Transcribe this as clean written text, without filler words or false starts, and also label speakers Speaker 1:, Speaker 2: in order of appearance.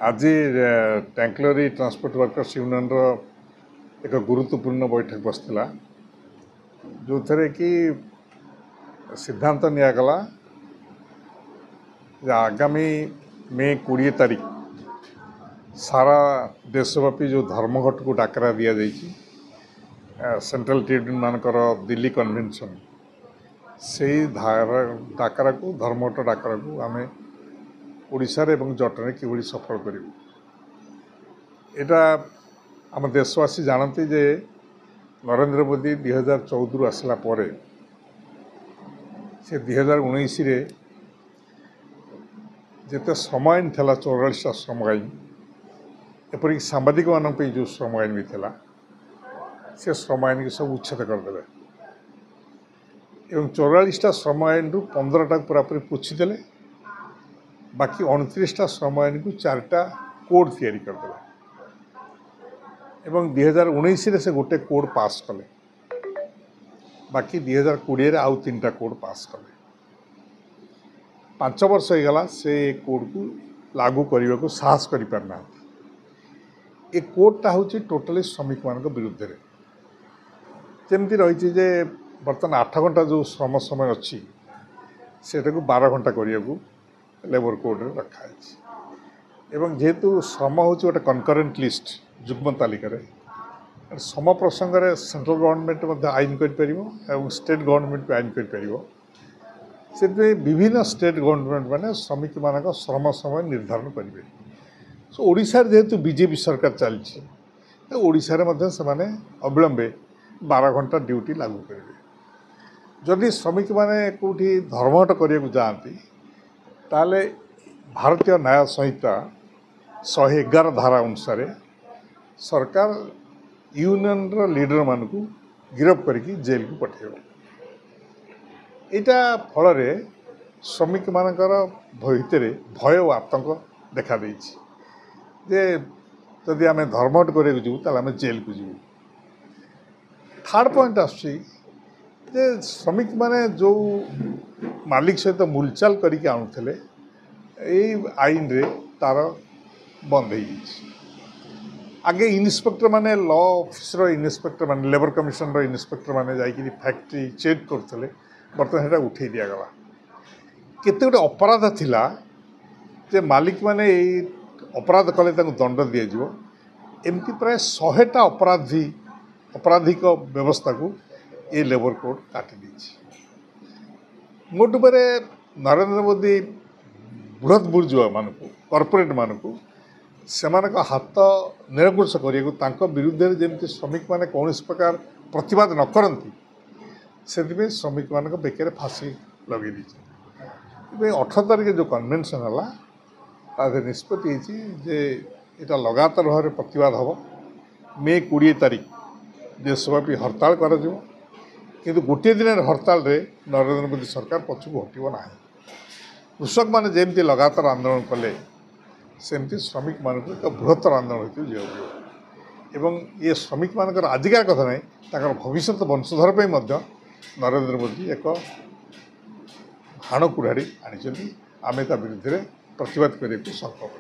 Speaker 1: आज टैंकलरी transport workers union एक गुरुत्वपूर्ण बैठक बसला जो थे कि सिद्धांत निगला आगामी मे 20 तारीख सारा देशव्यापी जो धर्मघट को डाकरा दि जाइए सेंट्रल ट्रिब्यूनल मानकर दिल्ली कन्वेंशन से डाकरा को धर्मघट डाकरा को आम ओडिशा रे एवं जटने कि सफल करूँ यहाँ आम देशवासी जानते जे नरेंद्र मोदी 2014 आसला परे से 2019 रे जिते श्रम आईन था 44टा श्रम आईन एपरिक सांबादिक मान जो श्रम आईन भी था से श्रम आईन की सब उच्छेद करदे एवं 44टा श्रम आईन रु 15टा पूरापूरी पोछीदे बाकी 29टा श्रम आईन को 4टा कोड तैयारी करदे एवं 2019 रे से गोटे कोड पास कले बाकी 2020 रे आउ 3टा कोड पास कले 5 वर्ष हो गला से कोड को लागू करने को साहस करि पारना ए कोडटा हूँ टोटाली श्रमिक मान विरुद्ध रे जमती रही जे बर्तमान 8 घंटा जो श्रम समय अच्छी से 12 घंटा करने को लेबर कोड रे रखा है एवं जेहेतु श्रम हूँ गोटे कनकरेंट लिस्ट जुग्म तालिकार सम प्रसंग में सेंट्रल गवर्नमेंट आईन कर स्टेट गवर्नमेंट भी आईन कर विभिन्न स्टेट गवर्नमेंट माने श्रमिक मान श्रम समय निर्धारण करेंगे सो ओडिशा जेहेतु बीजेपी सरकार चलती ओडिशा से अविलंबे 12 घंटा ड्यूटी लागू करेंगे जदि श्रमिक माने कौटी धर्मघट करने जाती ताले भारतीय न्याय संहिता 111 धारा अनुसार सरकार यूनियन लीडर मान को गिरफ करके जेल को पठेब यहाँ फल श्रमिक मानकर भितर भय और आतंक देखा जे जदि आम धर्मघट करने जीवु आम जेल को जीवु थर्ड पॉइंट आसुची जे श्रमिक माने जो मालिक सहित मूलचाल करके आणुले आईन रे तार बंद हो आगे इन्स्पेक्टर माने लॉ ऑफिसर इन्स्पेक्टर माने लेबर कमिशन इन्स्पेक्टर माने जाइए फैक्ट्री चेक करते बर्तमान से उठे दिगला केते गोटे अपराध थिला जे मालिक माने अपराध कले दंड दिज्व एमती प्राय 100टा अपराधिक व्यवस्था को ये लेबर कोड काटी मोट पर नरेंद्र मोदी बृहत बुर्जुआ मान कॉर्पोरेट मान से हाथ निरंकुश करने विरुद्ध जमी श्रमिक मैंने कौन प्रकार प्रतिवाद न करती से श्रमिक मान बेकर फांसी लगे दी 18 तारीख जो कन्वेंशन है निष्पत्ति जे यहाँ लगातार भाव में प्रतिवाद हम मे 20 तारीख देशव्यापी हड़ताल कर गोटे दिन हड़ताल रे नरेंद्र मोदी सरकार पछक हटब ना कृषक मैंने जमी लगातार आंदोलन कले सेमती श्रमिक मान एक बृहत्तर आंदोलन एवं ये श्रमिक मान आजिकार कथा नहीं भविष्य वंशधर पर नरेंद्र मोदी एक हाण कुराड़ी आनी आम विरुद्ध प्रतिवाद करने को संकल्प।